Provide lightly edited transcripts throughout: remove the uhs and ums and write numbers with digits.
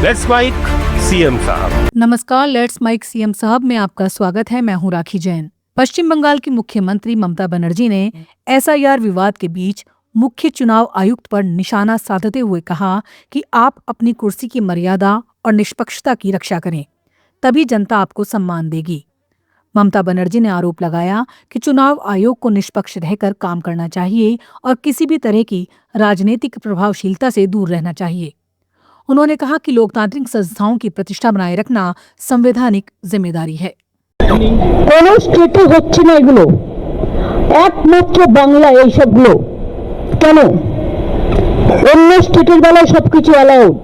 Let's mic CM साहब। नमस्कार, let's mic CM साहब में आपका स्वागत है। मैं हूं राखी जैन। पश्चिम बंगाल की मुख्यमंत्री ममता बनर्जी ने एसआईआर विवाद के बीच मुख्य चुनाव आयुक्त पर निशाना साधते हुए कहा कि आप अपनी कुर्सी की मर्यादा और निष्पक्षता की रक्षा करें, तभी जनता आपको सम्मान देगी। ममता बनर्जी ने आरोप लगाया कि चुनाव आयोग को निष्पक्ष रहकर काम करना चाहिए और किसी भी तरह की राजनीतिक प्रभावशीलता से दूर रहना चाहिए। उन्होंने कहा कि लोकतांत्रिक संस्थाओं की प्रतिष्ठा बनाए रखना संवैधानिक जिम्मेदारी है। কোনো স্টেটে হচ্ছে না এগুলো, একমাত্র বাংলা এইসবগুলো কেন? অন্য স্টেটের বেলায় সবকিছু অ্যালাউড,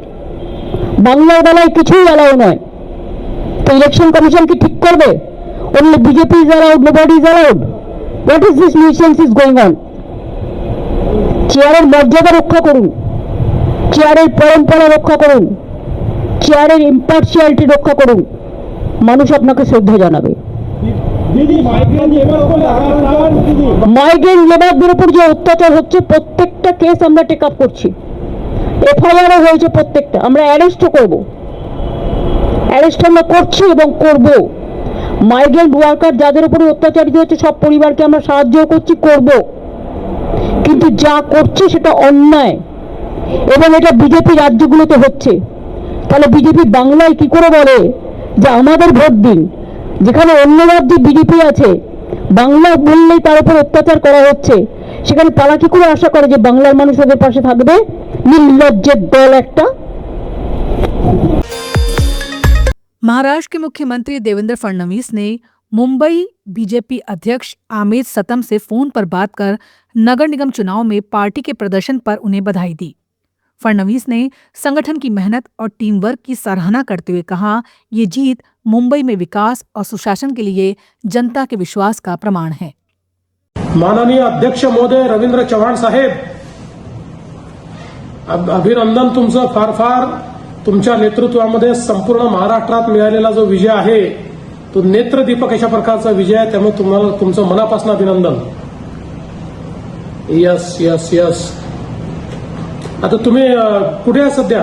বাংলার বেলায় কিছুই অ্যালাউ নয়। তো ইলেকশন কমিশন কি ঠিক করবে? only BJP is allowed, nobody is allowed? What is this nuisance is going on? চেয়ারের মর্যাদা রক্ষা করুন, চেয়ারের পরম্পরা রক্ষা করুন, চেয়ারের ইম্পার্শিয়ালিটি রক্ষা করুন, মানুষ আপনাকে শ্রদ্ধা জানাবে। মাইগ্রেন্ট লেবারদের উপর যে অত্যাচার হচ্ছে প্রত্যেকটা কেস আমরা টেক আপ করছি, এফআইআরও হয়েছে প্রত্যেকটা, আমরা অ্যারেস্টও করব, অ্যারেস্ট আমরা করছি এবং করব। মাইগ্রেন্ট ওয়ার্কার যাদের উপরে অত্যাচারিত হচ্ছে সব পরিবারকে আমরা সাহায্য করছি, করব, কিন্তু যা করছে সেটা অন্যায় এবং এটা বিজেপি রাজ্যগুলোতে হচ্ছে। তাহলে বিজেপি বাংলায় কি করে বলে যে আমাদের ভোট দিন, যেখানে অন্য রাজ্যে বিজেপি আছে, বাংলা বললেই তার উপর অত্যাচার করা হচ্ছে, সেখানে তারা কি করে আশা করে যে বাংলার মানুষ ওদের পাশে থাকবে? নির্লজ্জের দল একটা। महाराष्ट्र के मुख्यमंत्री देवेंद्र फडणवीस ने मुंबई बीजेपी अध्यक्ष आमिर सतम से फोन पर बात कर नगर निगम चुनाव में पार्टी के प्रदर्शन पर उन्हें बधाई दी। फडणवीस ने संगठन की मेहनत और टीम वर्क की सराहना करते हुए कहा, ये जीत मुंबई में विकास और सुशासन के लिए जनता के विश्वास का प्रमाण है। माननीय अध्यक्ष महोदय रवींद्र चव्हाण साहेब, अभिनंदन तुमचं फार फार। तुमच्या नेतृत्वामध्ये संपूर्ण महाराष्ट्रात मिळालेला जो विजय आहे तो नेत्रदीपक अशा प्रकारचा विजय आहे, त्यामुळे तुम्हाला तुमचं मनापासून अभिनंदन। Yes yes yes. आता तुम्ही कुठे आहात सध्या?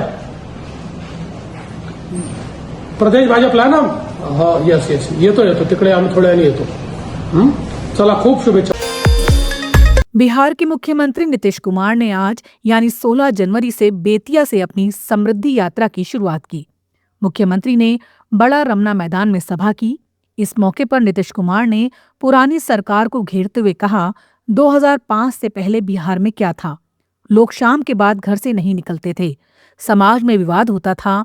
प्रदेश भाजपला ना? हा, यस यस, येतो येतो तिकडे, आम्ही थोड्या वेळाने येतो। चला, खूप शुभेच्छा। बिहार के मुख्यमंत्री नीतीश कुमार ने आज यानी 16 जनवरी से बेतिया से अपनी समृद्धि यात्रा की शुरुआत की। मुख्यमंत्री ने बड़ा रमना मैदान में सभा की। इस मौके पर नीतीश कुमार ने पुरानी सरकार को घेरते हुए कहा, 2005 से पहले बिहार में क्या था? लोग शाम के बाद घर से नहीं निकलते थे, समाज में विवाद होता था,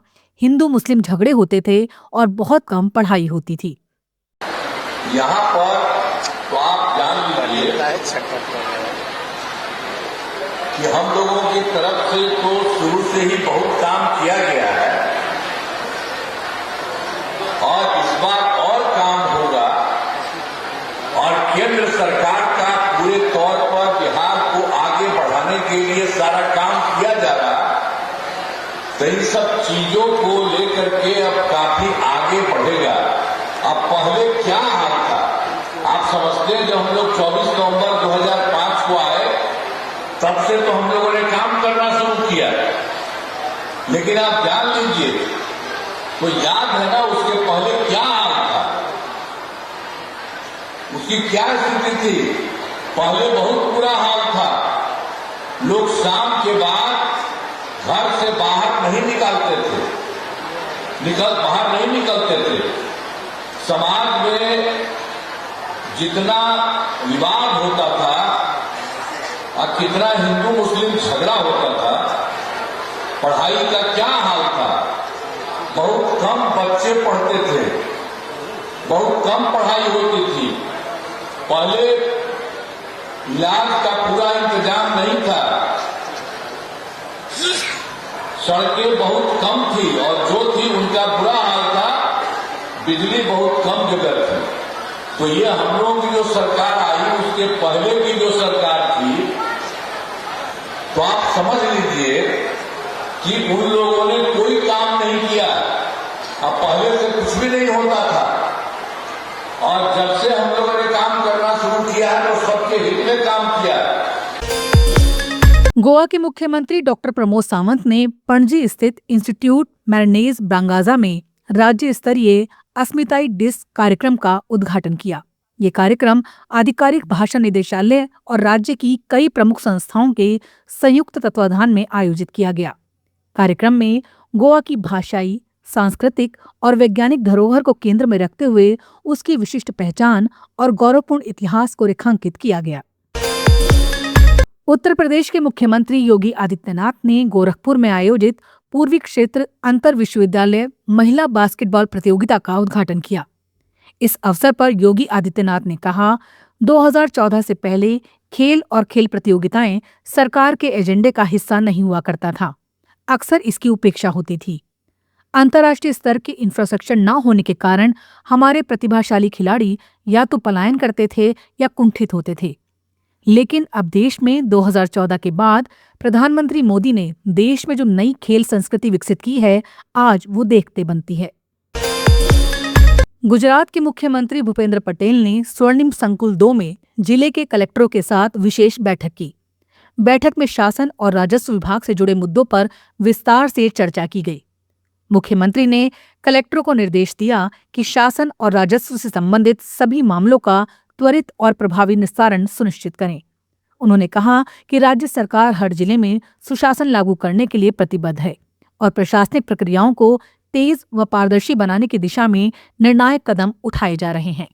हिंदू मुस्लिम झगड़े होते थे और बहुत कम पढ़ाई होती थी। यहाँ पर तो आप जान लीजिए कि हम लोगों की तरफ से तो शुरू से ही बहुत काम किया गया है और इस बार और काम होगा और केंद्र सरकार का पूरे तौर पर बिहार को आगे बढ़ाने के लिए सारा काम किया जा रहा है। तो इन सब चीजों को लेकर के अब काफी आगे बढ़ेगा। अब पहले क्या हाल था आप समझते हैं? जब हम लोग 24 नवंबर 2005 को आए तब से तो हम लोगों ने काम करना शुरू किया, लेकिन आप जान लीजिए तो याद है ना उसके पहले क्या हाल था, उसकी क्या स्थिति थी? पहले बहुत बुरा हाल था। लोग शाम के बाद घर से बाहर नहीं निकलते थे, बाहर नहीं निकलते थे। समाज में जितना विवाद होता था और कितना हिंदू मुस्लिम झगड़ा होता था, पढ़ाई का क्या हाल था? बहुत कम बच्चे पढ़ते थे, बहुत कम पढ़ाई होती थी। पहले इलाज का पूरा इंतजाम नहीं था, सड़कें बहुत कम थी और जो थी उनका बुरा हाल था, बिजली बहुत कम जगह थी। तो ये हम लोगों की जो सरकार आई उसके पहले की जो सरकार थी, तो आप समझ लीजिए कि उन लोगों ने कोई काम नहीं किया। अब पहले से कुछ भी नहीं होता था और जब से हम लोगों ने काम करना शुरू किया है तो सबके हित में काम किया है। गोवा के मुख्यमंत्री डॉक्टर प्रमोद सावंत ने पणजी स्थित इंस्टीट्यूट मैरिनेज ब्रांगाजा में राज्य स्तरीय अस्मिताई डिस्क कार्यक्रम का उद्घाटन किया। ये कार्यक्रम आधिकारिक भाषा निदेशालय और राज्य की कई प्रमुख संस्थाओं के संयुक्त तत्वाधान में आयोजित किया गया। कार्यक्रम में गोवा की भाषाई, सांस्कृतिक और वैज्ञानिक धरोहर को केंद्र में रखते हुए उसकी विशिष्ट पहचान और गौरवपूर्ण इतिहास को रेखांकित किया गया। उत्तर प्रदेश के मुख्यमंत्री योगी आदित्यनाथ ने गोरखपुर में आयोजित पूर्वी क्षेत्र अंतर विश्वविद्यालय महिला बास्केटबॉल प्रतियोगिता का उद्घाटन किया। इस अवसर पर योगी आदित्यनाथ ने कहा, 2014 से पहले खेल और खेल प्रतियोगिताएं सरकार के एजेंडे का हिस्सा नहीं हुआ करता था। अक्सर इसकी उपेक्षा होती थी। अंतर्राष्ट्रीय स्तर के इंफ्रास्ट्रक्चर न होने के कारण हमारे प्रतिभाशाली खिलाड़ी या तो पलायन करते थे या कुंठित होते थे। लेकिन अब देश में 2014 के बाद प्रधानमंत्री मोदी ने देश में जो नई खेल संस्कृति विकसित की है, आज वो देखते बनती है। गुजरात के मुख्यमंत्री भूपेंद्र पटेल ने स्वर्णिम संकुल 2 में जिले के कलेक्टरों के साथ विशेष बैठक की। बैठक में शासन और राजस्व विभाग से जुड़े मुद्दों पर विस्तार से चर्चा की गई। मुख्यमंत्री ने कलेक्टरों को निर्देश दिया कि शासन और राजस्व से संबंधित सभी मामलों का त्वरित और प्रभावी निस्तारण सुनिश्चित करें। उन्होंने कहा कि राज्य सरकार हर जिले में सुशासन लागू करने के लिए प्रतिबद्ध है और प्रशासनिक प्रक्रियाओं को तेज व पारदर्शी बनाने की दिशा में निर्णायक कदम उठाए जा रहे हैं।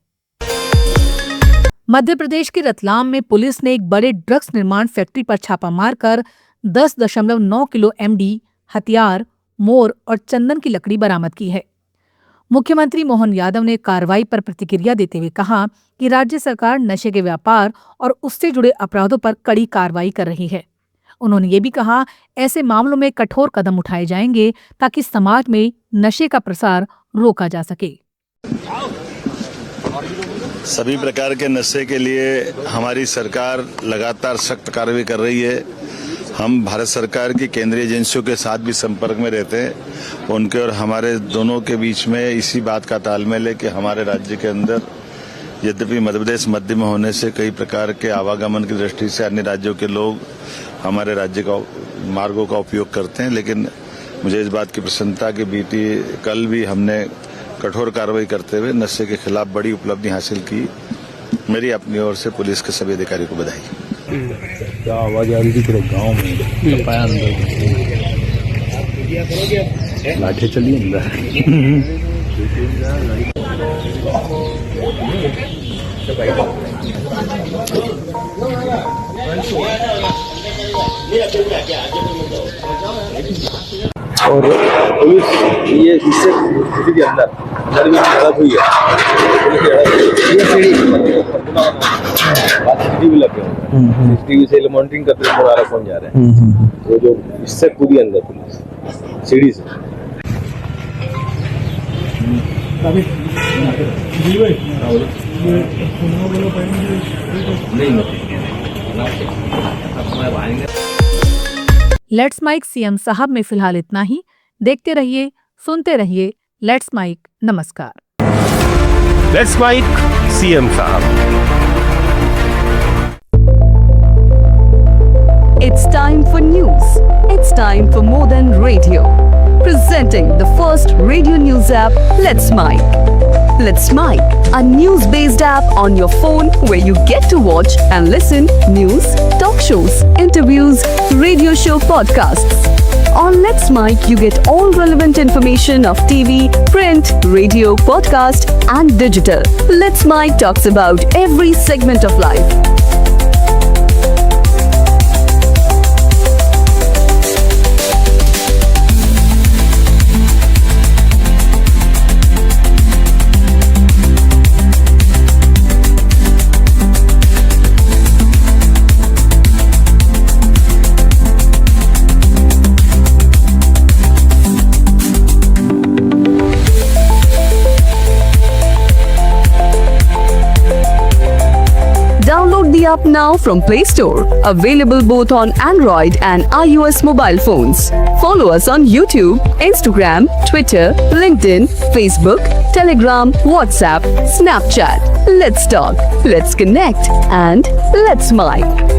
मध्य प्रदेश के रतलाम में पुलिस ने एक बड़े ड्रग्स निर्माण फैक्ट्री पर छापा मारकर 10.9 किलो एमडी, हथियार, मोर और चंदन की लकड़ी बरामद की है। मुख्यमंत्री मोहन यादव ने कार्रवाई पर प्रतिक्रिया देते हुए कहा कि राज्य सरकार नशे के व्यापार और उससे जुड़े अपराधों पर कड़ी कार्रवाई कर रही है। उन्होंने ये भी कहा, ऐसे मामलों में कठोर कदम उठाए जाएंगे ताकि समाज में नशे का प्रसार रोका जा सके। सभी प्रकार के नशे के लिए हमारी सरकार लगातार सख्त कार्रवाई कर रही है। हम भारत सरकार की केंद्रीय एजेंसियों के साथ भी संपर्क में रहते हैं। उनके और हमारे दोनों के बीच में इसी बात का तालमेल है कि हमारे राज्य के अंदर यद्यपि मध्य प्रदेश मध्य में होने से कई प्रकार के आवागमन की दृष्टि से अन्य राज्यों के लोग हमारे राज्य का मार्गों का उपयोग करते हैं, लेकिन मुझे इस बात की प्रसन्नता कि बीती कल भी हमने कठोर कार्रवाई करते हुए नशे के खिलाफ बड़ी उपलब्धि हासिल की। मेरी अपनी ओर से पुलिस के सभी अधिकारियों को बधाई। क्या आवाज आ रही थी पूरे गांव में, तपाया अंदर लाठे चली अंदर। और पुलिस ये इससे के अंदर भी झड़प हुई है। भी लगे हुए टीवी से मॉनिटरिंग करते हैं कौन जा रहे हैं। वो जो इससे कूदी अंदर पुलिस सीढ़ी से। लेट्स माइक सीएम साहब में फिलहाल इतना ही। देखते रहिए, सुनते रहिए लेट्स माइक। नमस्कार। लेट्स माइक सीएम साहब। It's time for news. It's time for more than radio. Presenting the first radio news app, Let's Mic. Let's Mic, a news-based app on your phone where you get to watch and listen news, talk shows, interviews, radio show podcasts. On Let's Mic, you get all relevant information of TV, print, radio, podcast, and digital. Let's Mic talks about every segment of life. Download the app now from Play Store. Available both on Android and iOS mobile phones. Follow us on YouTube, Instagram, Twitter, LinkedIn, Facebook, Telegram, WhatsApp, Snapchat. Let's talk, let's connect, and let's mic.